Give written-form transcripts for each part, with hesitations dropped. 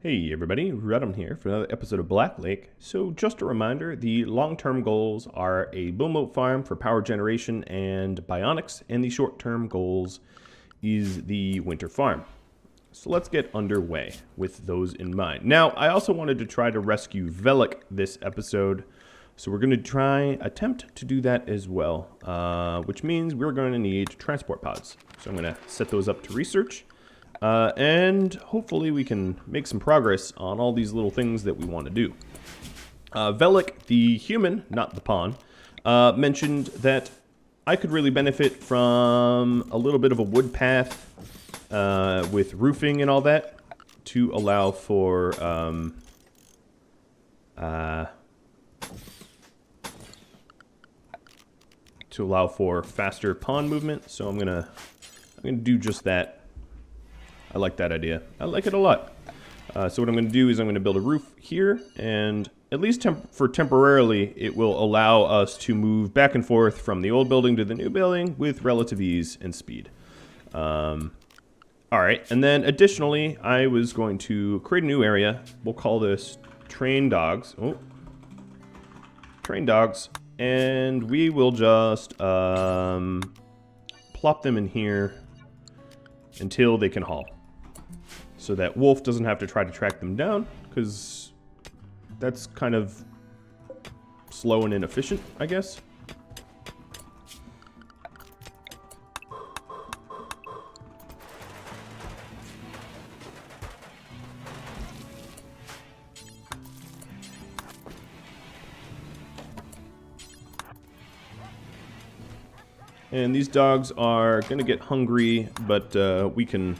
Hey everybody, Redham here for another episode of Black Lake. So just a reminder, the long-term goals are a boom-boat farm for power generation and bionics, and the short-term goals is the winter farm. So let's get underway with those in mind. Now, I also wanted to try to rescue Velik this episode, so we're going to attempt to do that as well, which means we're going to need transport pods. So I'm going to set those up to research. And hopefully we can make some progress on all these little things that we want to do. Velik, the human, not the pawn, mentioned that I could really benefit from a little bit of a wood path with roofing and all that to allow for faster pawn movement. So I'm gonna do just that. I like that idea. I like it a lot. So what I'm going to do is I'm going to build a roof here, and at least for temporarily, it will allow us to move back and forth from the old building to the new building with relative ease and speed. All right, and then additionally, I was going to create a new area. We'll call this Train Dogs. Oh, Train Dogs, and we will just plop them in here until they can haul. So that Wolf doesn't have to try to track them down, because that's kind of slow and inefficient, I guess. And these dogs are going to get hungry, but we can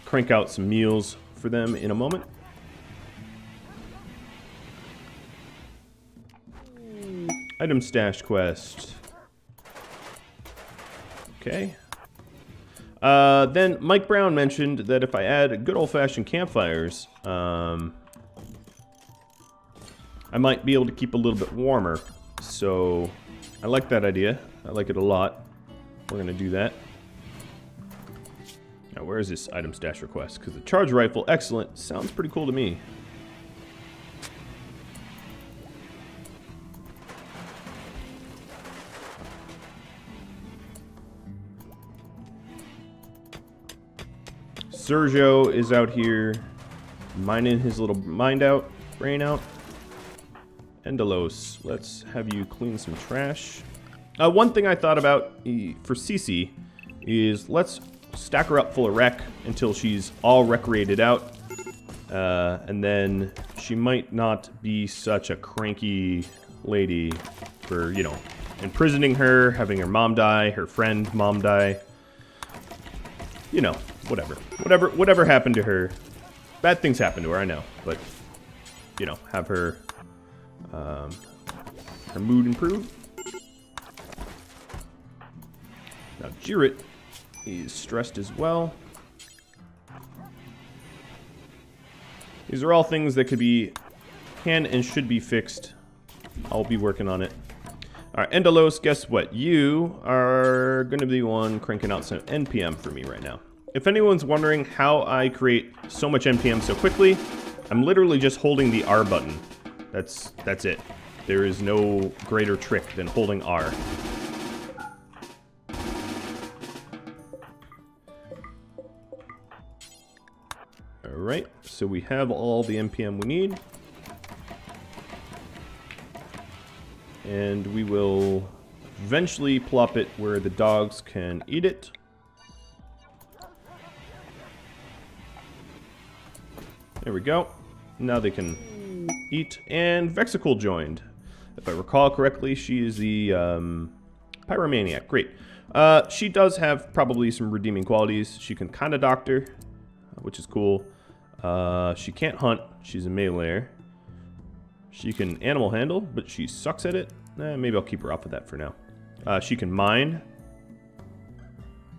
crank out some meals for them in a moment. Item stash quest. Okay. Then Mike Brown mentioned that if I add good old-fashioned campfires, I might be able to keep a little bit warmer. So I like that idea. I like it a lot. We're going to do that. Now, where is this item stash request? Because the charge rifle, excellent, sounds pretty cool to me. Sergio is out here mining his little brain out. Endelos, let's have you clean some trash. One thing I thought about for Cece is let's stack her up full of rec until she's all recreated out. And then she might not be such a cranky lady for, you know, imprisoning her, having her mom die, her friend mom die. You know, whatever happened to her. Bad things happen to her, I know. But, you know, have her, her mood improve. Now, Jirit is stressed as well. These are all things that can and should be fixed. I'll be working on it. Alright, Endelos, guess what? You are going to be the one cranking out some NPM for me right now. If anyone's wondering how I create so much NPM so quickly, I'm literally just holding the R button. That's it. There is no greater trick than holding R. Alright, so we have all the NPM we need. And we will eventually plop it where the dogs can eat it. There we go. Now they can eat. And Vexicle joined. If I recall correctly, she is the Pyromaniac. Great. She does have probably some redeeming qualities. She can kind of doctor, which is cool. She can't hunt. She's a meleeer. She can animal handle, but she sucks at it. Maybe I'll keep her off of that for now. She can mine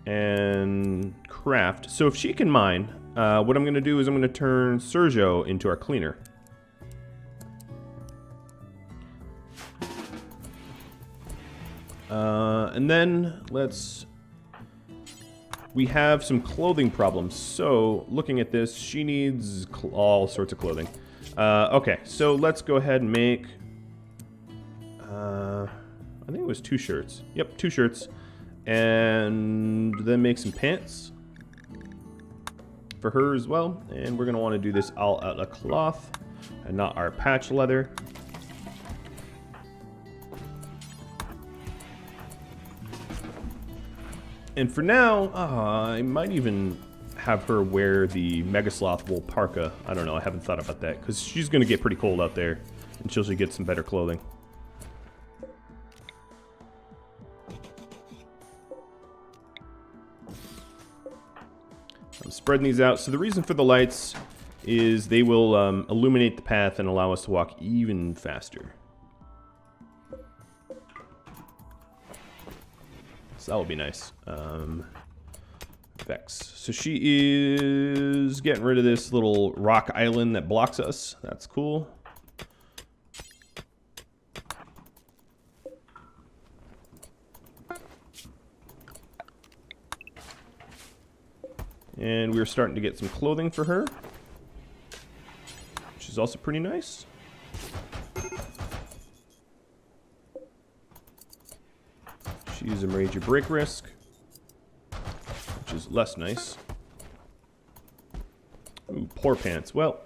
and craft. So if she can mine, what I'm going to do is I'm going to turn Sergio into our cleaner. And then let's we have some clothing problems. So, looking at this, she needs all sorts of clothing. Okay, so let's go ahead and make... I think it was 2 shirts. Yep, 2 shirts. And then make some pants for her as well. And we're going to want to do this all out of cloth and not our patch leather. And for now, I might even have her wear the Mega Sloth wool parka. I don't know, I haven't thought about that, because she's going to get pretty cold out there until she gets some better clothing. I'm spreading these out. So the reason for the lights is they will illuminate the path and allow us to walk even faster. So that will be nice. Effects. So she is getting rid of this little rock island that blocks us. That's cool. And we're starting to get some clothing for her, which is also pretty nice. She's a major break risk, which is less nice. Ooh, poor pants. Well,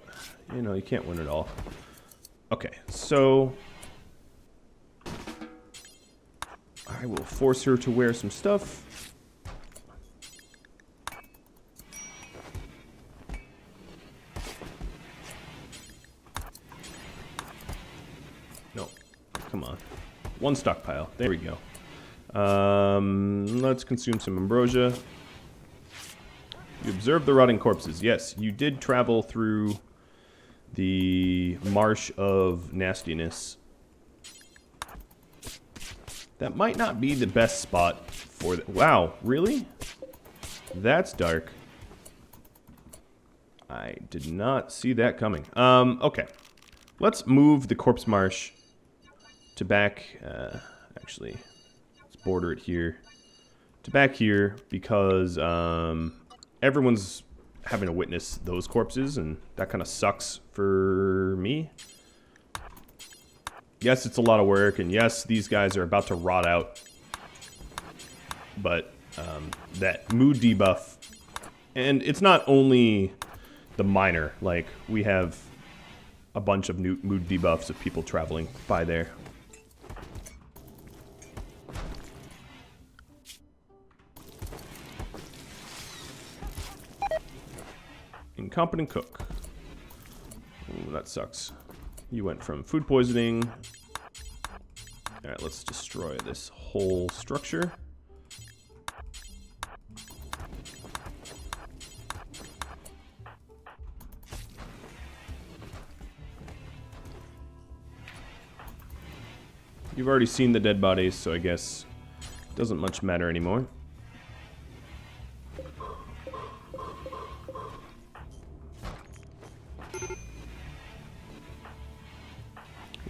you know, you can't win it all. Okay, so I will force her to wear some stuff. No, come on. One stockpile. There we go. Let's consume some ambrosia. You observed the rotting corpses. Yes, you did travel through the marsh of nastiness. That might not be the best spot for the... Wow, really? That's dark. I did not see that coming. Okay. Let's move the corpse marsh to back... actually... border it here to back here, because everyone's having to witness those corpses, and that kind of sucks for me. Yes, it's a lot of work, and yes, these guys are about to rot out, but that mood debuff, and it's not only the minor, like we have a bunch of new mood debuffs of people traveling by there. Incompetent cook. Ooh, that sucks. You went from food poisoning. Alright, let's destroy this whole structure. You've already seen the dead bodies, so I guess it doesn't much matter anymore.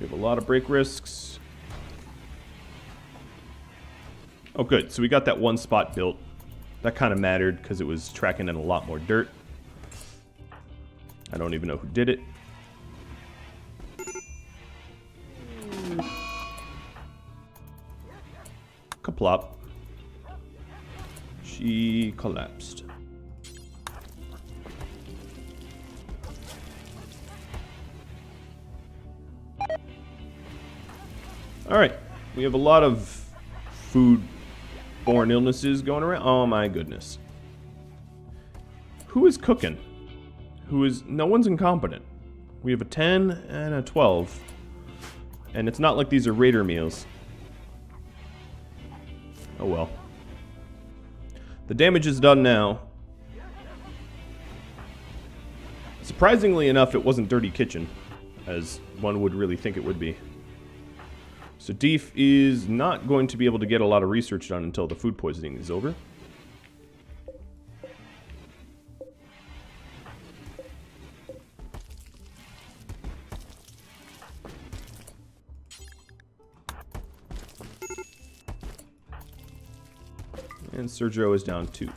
We have a lot of break risks. Oh, good. So we got that one spot built. That kind of mattered because it was tracking in a lot more dirt. I don't even know who did it. Kaplop. She collapsed. Alright, we have a lot of food-borne illnesses going around. Oh my goodness. Who is cooking? No one's incompetent. We have a 10 and a 12. And it's not like these are raider meals. Oh well. The damage is done now. Surprisingly enough, it wasn't Dirty Kitchen, as one would really think it would be. So Deef is not going to be able to get a lot of research done until the food poisoning is over. And Sergio is down 2.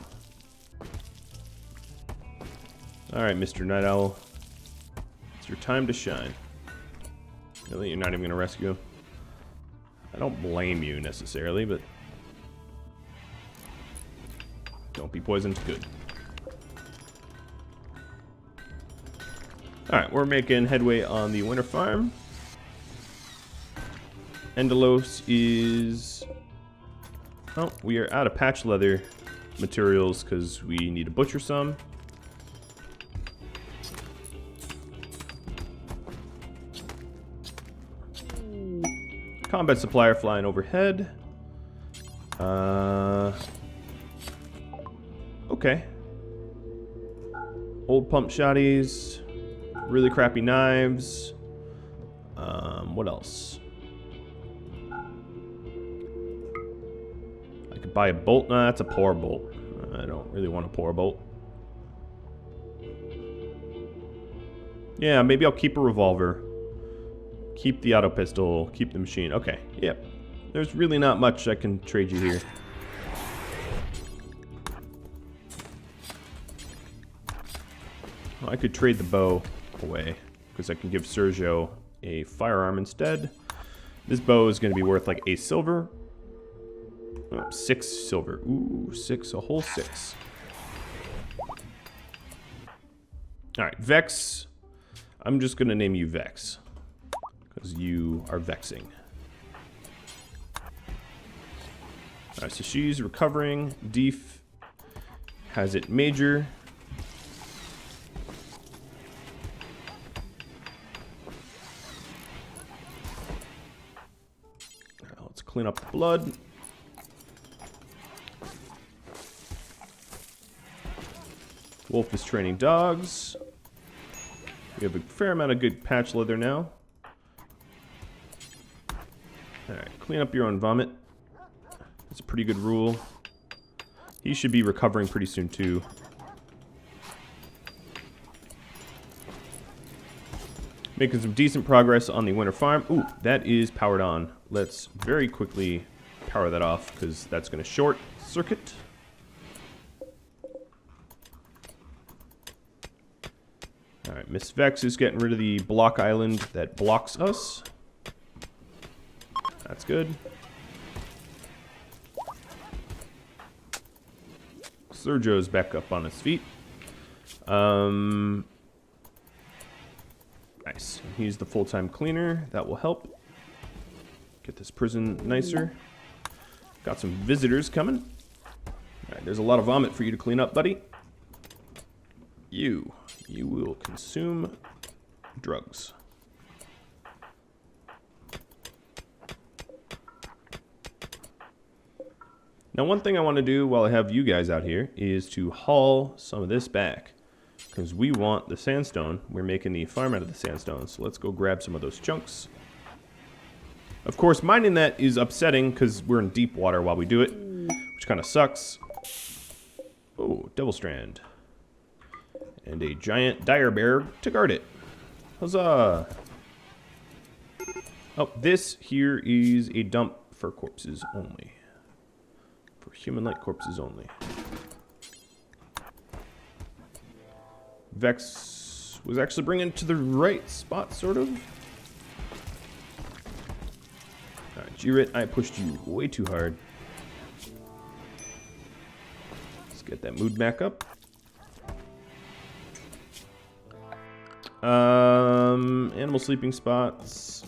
Alright, Mr. Night Owl. It's your time to shine. Really? You're not even going to rescue him? I don't blame you necessarily, but... don't be poisoned. Good. Alright, we're making headway on the winter farm. Endelos is... oh, we are out of patch leather materials because we need to butcher some. Combat supplier flying overhead. Okay. Old pump shotties. Really crappy knives. What else? I could buy a bolt. Nah, that's a poor bolt. I don't really want a poor bolt. Yeah, maybe I'll keep a revolver. Keep the auto pistol. Keep the machine. Okay, yep. There's really not much I can trade you here. Well, I could trade the bow away because I can give Sergio a firearm instead. This bow is going to be worth like a silver. Oh, 6 silver. Ooh, 6. A whole 6. Alright, Vex. I'm just going to name you Vex. Because you are vexing. Alright, so she's recovering. Deef has it major. Alright, let's clean up the blood. Wolf is training dogs. We have a fair amount of good patch leather now. Alright, clean up your own vomit. That's a pretty good rule. He should be recovering pretty soon too. Making some decent progress on the winter farm. Ooh, that is powered on. Let's very quickly power that off because that's going to short circuit. Alright, Miss Vex is getting rid of the block island that blocks us. That's good. Sergio's back up on his feet. Nice. He's the full-time cleaner. That will help. Get this prison nicer. Got some visitors coming. Alright, there's a lot of vomit for you to clean up, buddy. You will consume drugs. Now, one thing I want to do while I have you guys out here is to haul some of this back. Because we want the sandstone. We're making the farm out of the sandstone. So let's go grab some of those chunks. Of course, mining that is upsetting because we're in deep water while we do it. Which kind of sucks. Oh, Devil Strand. And a giant dire bear to guard it. Huzzah! Oh, this here is a dump for corpses only. For human-like corpses only. Vex was actually bringing it to the right spot, sort of. Alright, G-Rit, I pushed you way too hard. Let's get that mood back up. Animal sleeping spots.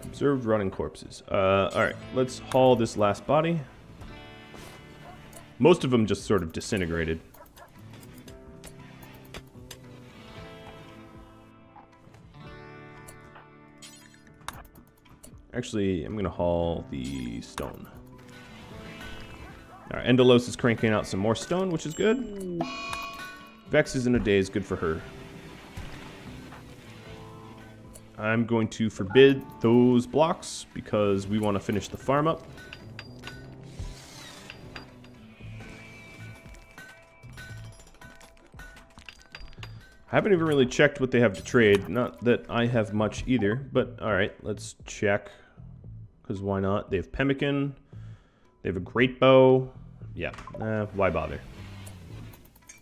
Observed rotting corpses. Alright, let's haul this last body. Most of them just sort of disintegrated. Actually, I'm going to haul the stone. Alright, Endelos is cranking out some more stone, which is good. Vex is in a daze, good for her. I'm going to forbid those blocks because we want to finish the farm up. I haven't even really checked what they have to trade. Not that I have much either, but alright, let's check. Because why not? They have pemmican. They have a great bow. Yeah, why bother?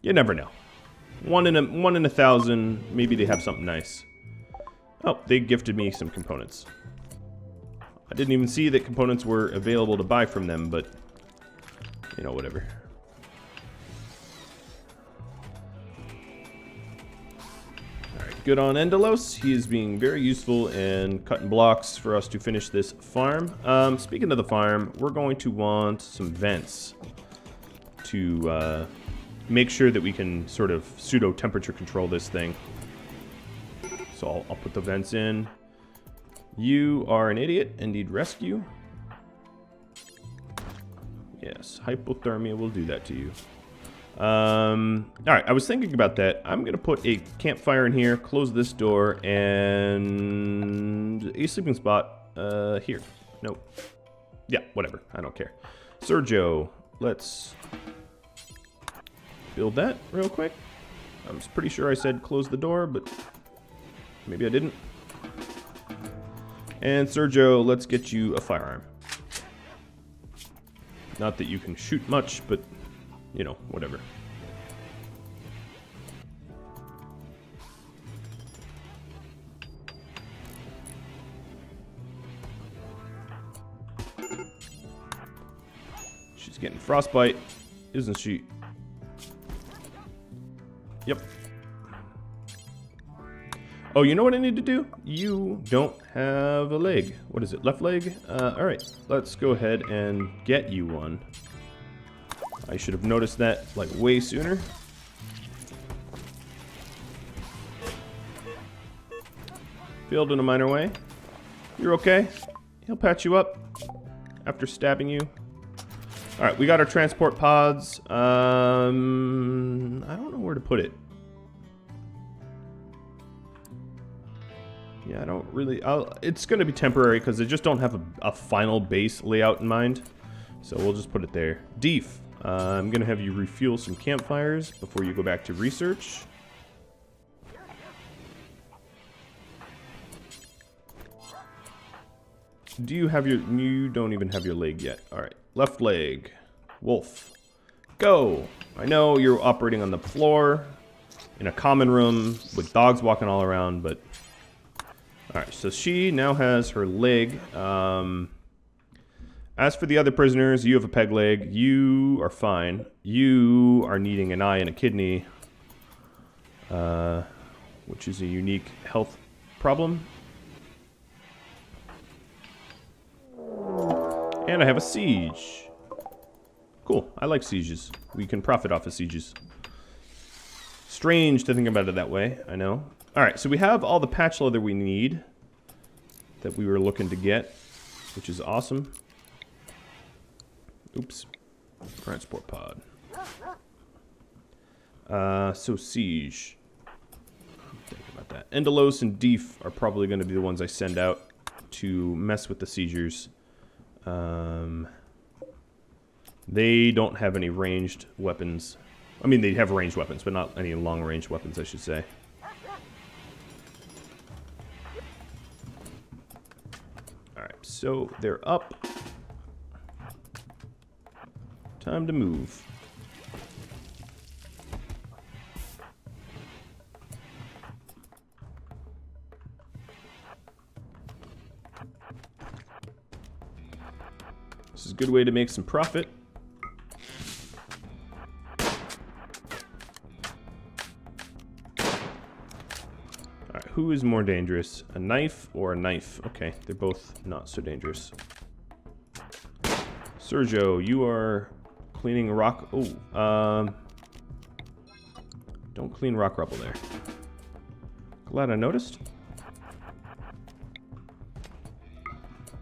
You never know. One in a thousand, maybe they have something nice. Oh, they gifted me some components. I didn't even see that components were available to buy from them, but, you know, whatever. Alright, good on Endelos. He is being very useful in cutting blocks for us to finish this farm. Speaking of the farm, we're going to want some vents to make sure that we can sort of pseudo temperature control this thing. So I'll put the vents in. You are an idiot and need rescue. Yes, hypothermia will do that to you. Alright, I was thinking about that. I'm going to put a campfire in here, close this door, and a sleeping spot here. Nope. Yeah, whatever. I don't care. Sergio, let's build that real quick. I'm pretty sure I said close the door, but maybe I didn't. And Sergio, let's get you a firearm. Not that you can shoot much, but, you know, whatever. She's getting frostbite, isn't she? Yep. Oh, you know what I need to do? You don't have a leg. What is it? Left leg? Alright, let's go ahead and get you one. I should have noticed that, like, way sooner. Failed in a minor way. You're okay. He'll patch you up after stabbing you. Alright, we got our transport pods. I don't know where to put it. Yeah, I don't really... it's going to be temporary because I just don't have a final base layout in mind. So we'll just put it there. Deef, I'm going to have you refuel some campfires before you go back to research. Do you have your... You don't even have your leg yet. Alright, left leg. Wolf. Go! I know you're operating on the floor in a common room with dogs walking all around, but... Alright, so she now has her leg. As for the other prisoners, you have a peg leg. You are fine. You are needing an eye and a kidney, which is a unique health problem. And I have a siege. Cool, I like sieges. We can profit off of sieges. Strange to think about it that way, I know. Alright, so we have all the patch leather we need that we were looking to get, which is awesome. Oops. Transport pod. So siege. Think about that. Endelos and Deef are probably going to be the ones I send out to mess with the siegers. They don't have any ranged weapons. I mean, they have ranged weapons, but not any long-range weapons, I should say. Alright, so they're up. Time to move. This is a good way to make some profit. Alright, who is more dangerous? A knife or a knife? Okay, they're both not so dangerous. Sergio, you are cleaning rock... Oh, don't clean rock rubble there. Glad I noticed.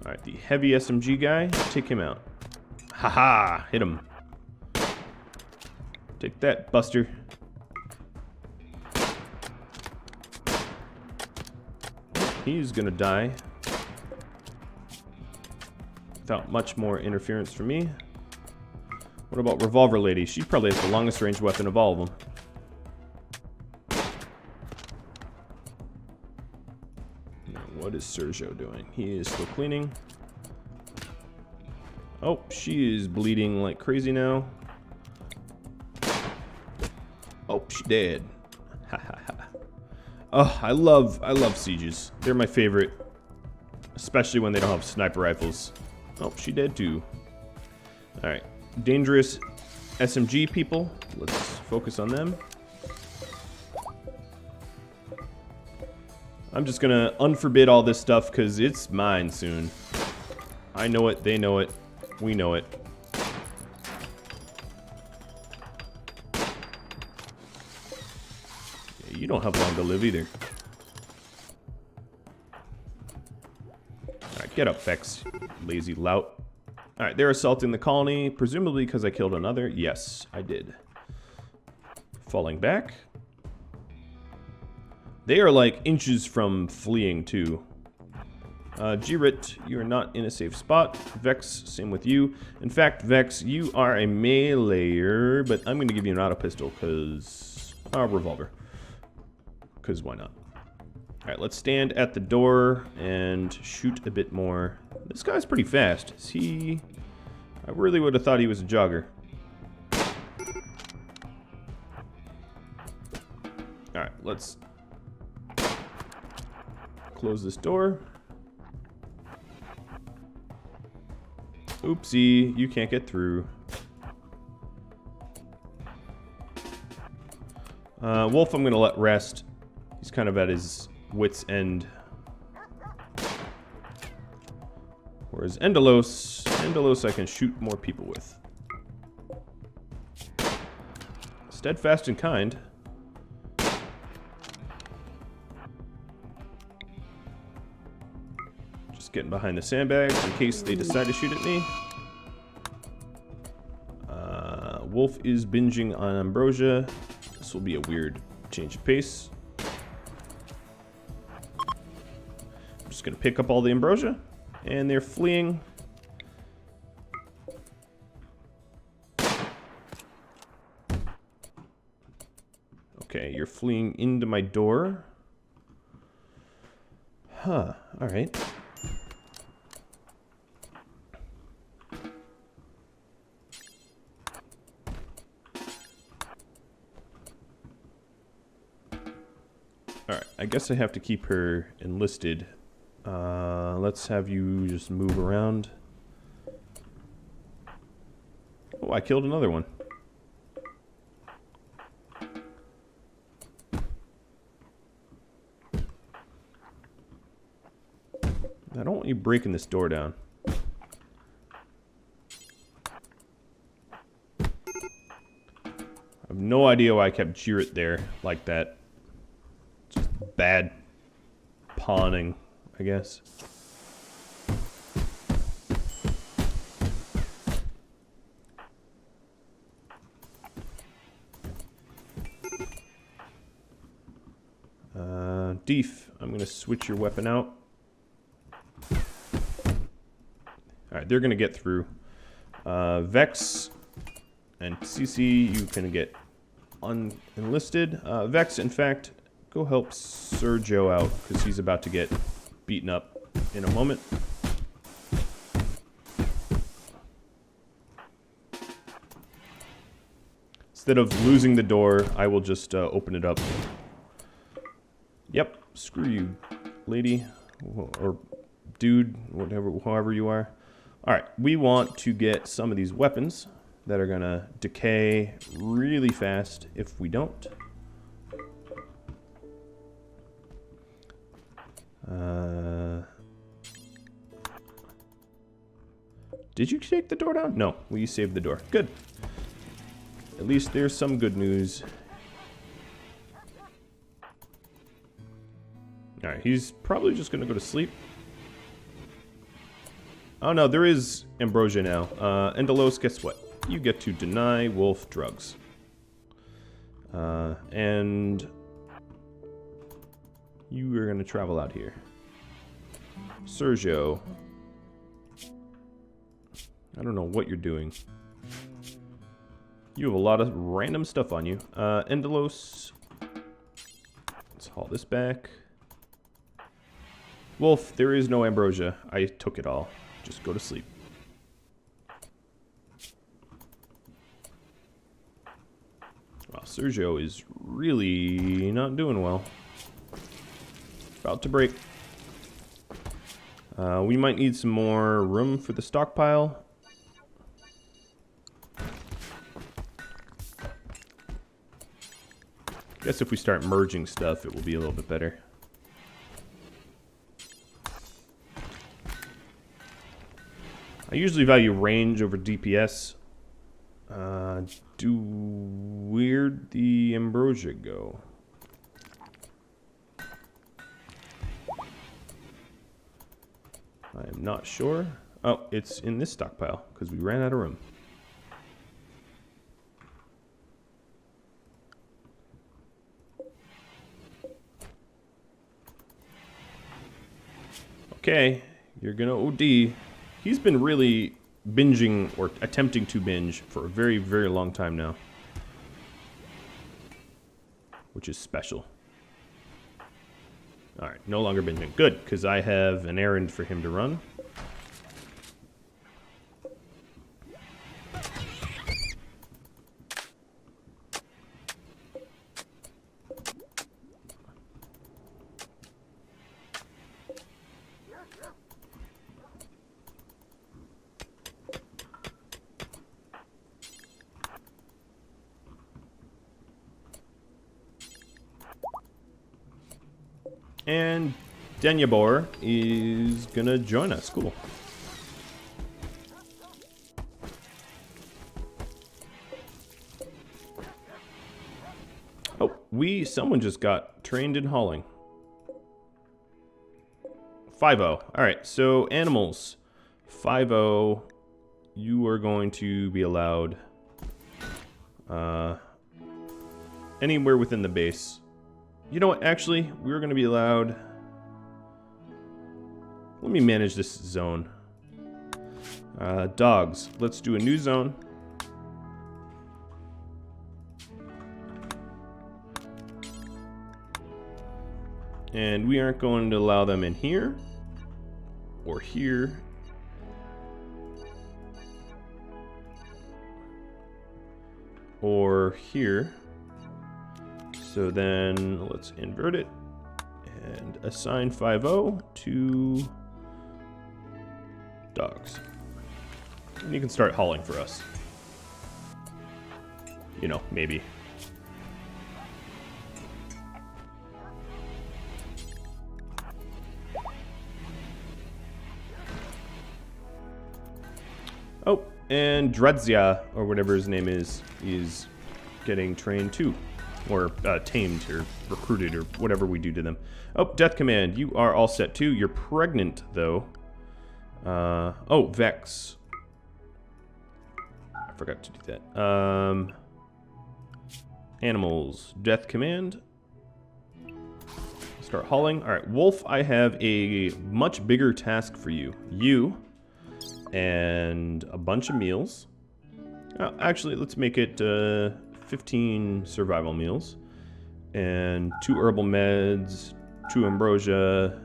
Alright, the heavy SMG guy, take him out. Haha, hit him. Take that, Buster. He's gonna die. Without much more interference from me. What about Revolver Lady? She probably has the longest range weapon of all of them. Sergio doing? He is still cleaning. Oh, she is bleeding like crazy now. Oh, she dead. Ha ha ha. Oh, I love sieges. They're my favorite. Especially when they don't have sniper rifles. Oh, she dead too. Alright. Dangerous SMG people. Let's focus on them. I'm just gonna unforbid all this stuff because it's mine soon. I know it, they know it, we know it. Yeah, you don't have long to live either. Alright, get up, Vex, lazy lout. Alright, they're assaulting the colony, presumably because I killed another. Yes, I did. Falling back. They are like inches from fleeing too. Girit, you are not in a safe spot. Vex, same with you. In fact, Vex, you are a meleeer, but I'm going to give you an auto pistol because... revolver. Because why not? Alright, let's stand at the door and shoot a bit more. This guy's pretty fast. Is he... I really would have thought he was a jogger. Alright, let's close this door. Oopsie, you can't get through. Wolf I'm gonna let rest. He's kind of at his wit's end. Whereas Endelos I can shoot more people with. Steadfast and kind. Just getting behind the sandbags in case they decide to shoot at me. Wolf is binging on ambrosia. This will be a weird change of pace. I'm just gonna pick up all the ambrosia. And they're fleeing. Okay, you're fleeing into my door. Huh, alright. Alright, I guess I have to keep her enlisted. Let's have you just move around. Oh, I killed another one. I don't want you breaking this door down. I have no idea why I kept Girit there like that. Just bad pawning, I guess. Deef, I'm going to switch your weapon out. Alright, they're going to get through. Vex and CC, you can get unenlisted. Vex, in fact, go help Sergio out, because he's about to get beaten up in a moment. Instead of losing the door, I will just open it up. Yep, screw you, lady, or dude, whatever, however you are. Alright, we want to get some of these weapons that are gonna decay really fast if we don't. Did you take the door down? No, we saved the door. Good. At least there's some good news. Alright, he's probably just gonna go to sleep. Oh no, there is ambrosia now. Endelos, guess what? You get to deny Wolf drugs. And you are gonna travel out here. Sergio. I don't know what you're doing. You have a lot of random stuff on you. Endelos. Let's haul this back. Wolf, there is no ambrosia. I took it all. Just go to sleep. Wow, Sergio is really not doing well. About to break. We might need some more room for the stockpile. Guess if we start merging stuff, it will be a little bit better. I usually value range over DPS. Where'd the ambrosia go? I'm not sure. Oh, it's in this stockpile, because we ran out of room. Okay, you're gonna OD. He's been really binging, or attempting to binge, for a very, very long time now. Which is special. Alright, no longer binging. Good, because I have an errand for him to run. And Denyabor is gonna join us. Cool. Oh, someone just got trained in hauling. 5-0. Alright, so animals. 5-0. You are going to be allowed anywhere within the base. You know what, actually, we're going to be allowed... Let me manage this zone. Dogs. Let's do a new zone. And we aren't going to allow them in here. Or here. Or here. So then let's invert it and assign 5-0 to dogs. And you can start hauling for us. You know, maybe. Oh, and Dredzia, or whatever his name is getting trained too. Or tamed, or recruited, or whatever we do to them. Oh, Death Command, you are all set too. You're pregnant, though. Oh, Vex. I forgot to do that. Animals, Death Command. Start hauling. Alright, Wolf, I have a much bigger task for you. You, and a bunch of meals. Actually, let's make it... 15 survival meals, and 2 herbal meds, 2 ambrosia,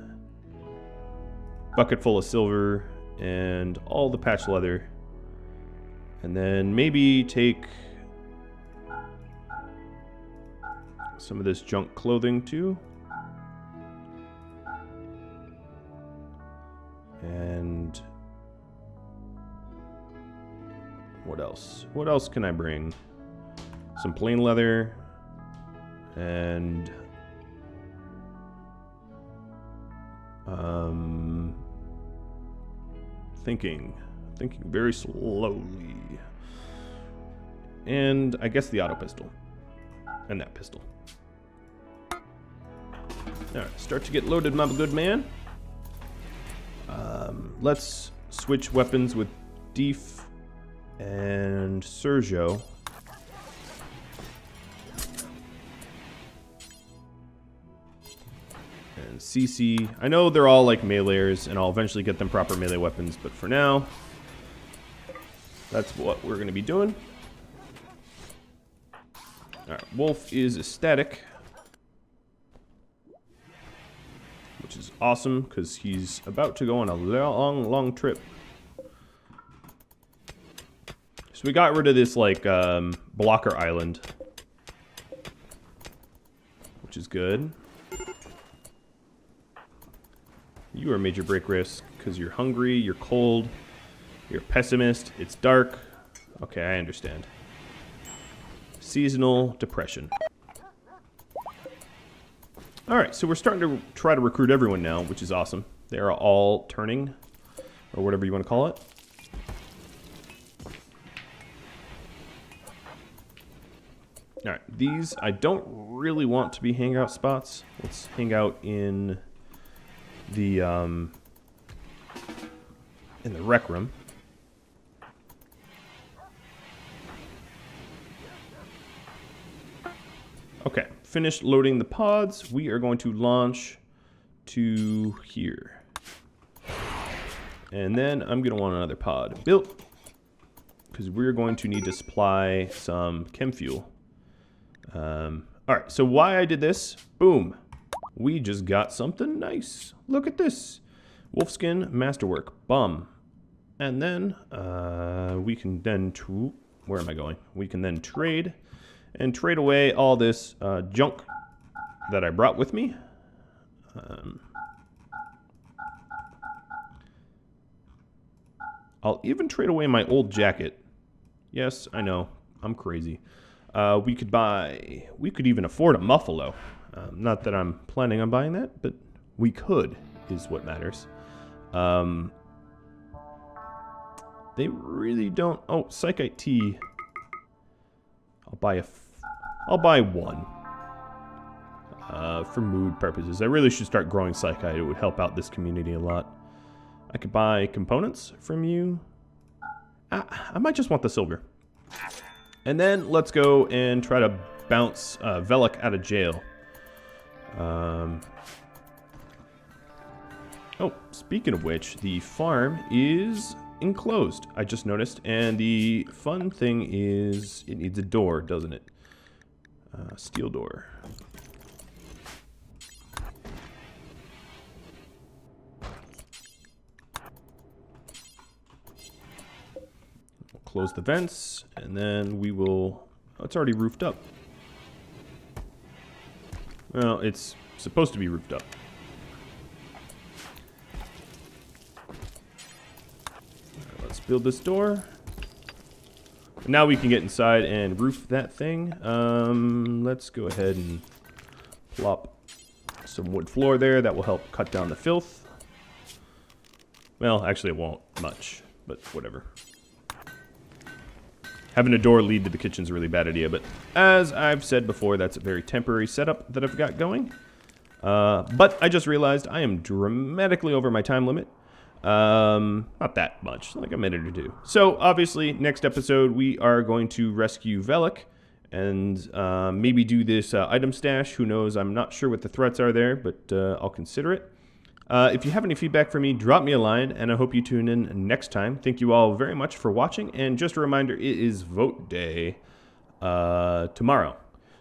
bucket full of silver, and all the patch leather. And then maybe take some of this junk clothing too. And what else? What else can I bring? Some plain leather, and thinking very slowly, and I guess the auto pistol, and that pistol. All right, start to get loaded, my good man. Let's switch weapons with Deef and Sergio. And CC. I know they're all like meleeers, and I'll eventually get them proper melee weapons, but for now, that's what we're going to be doing. Alright, Wolf is ecstatic. which is awesome because he's about to go on a long, long trip. So we got rid of this, like, blocker island, which is good. You are major break risk because you're hungry, you're cold, you're a pessimist, it's dark. Okay, I understand. Seasonal depression. Alright, so we're starting to try to recruit everyone now, which is awesome. They are all turning, or whatever you want to call it. Alright, these I don't really want to be hangout spots. Let's hang out in the rec room. Okay, finished loading the pods. We are going to launch to here. And then I'm going to want another pod built because we're going to need to supply some chem fuel. Alright, so why I did this, boom, we just got something nice. Look at this. Wolfskin Masterwork, bum. And then we can then, where am I going? We can then trade and trade away all this junk that I brought with me. I'll even trade away my old jacket. Yes, I know, I'm crazy. We could even afford a Muffalo. Not that I'm planning on buying that, but we could, is what matters. They really don't, oh, Psychite Tea. I'll buy one. For mood purposes. I really should start growing Psychite. It would help out this community a lot. I could buy components from you. I might just want the silver. And then let's go and try to bounce Velik out of jail. Oh, speaking of which, the farm is enclosed, I just noticed. And the fun thing is it needs a door, doesn't it? Steel door. We'll close the vents, and then we will... Oh, it's already roofed up. Well, it's supposed to be roofed up. Right, let's build this door. Now we can get inside and roof that thing. Let's go ahead and plop some wood floor there. That will help cut down the filth. Well, actually it won't much, but whatever. Having a door lead to the kitchen is a really bad idea, but as I've said before, that's a very temporary setup that I've got going. But I just realized I am dramatically over my time limit. Not that much, like a minute or two. So obviously, next episode we are going to rescue Velik and maybe do this item stash. Who knows? I'm not sure what the threats are there, but I'll consider it. If you have any feedback for me, drop me a line, and I hope you tune in next time. Thank you all very much for watching, and just a reminder, it is vote day tomorrow.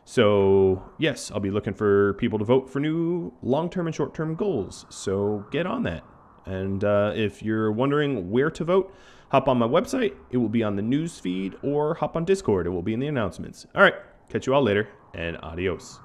So, yes, I'll be looking for people to vote for new long-term and short-term goals, so get on that. And if you're wondering where to vote, hop on my website. It will be on the news feed, or hop on Discord. It will be in the announcements. All right, catch you all later, and adios.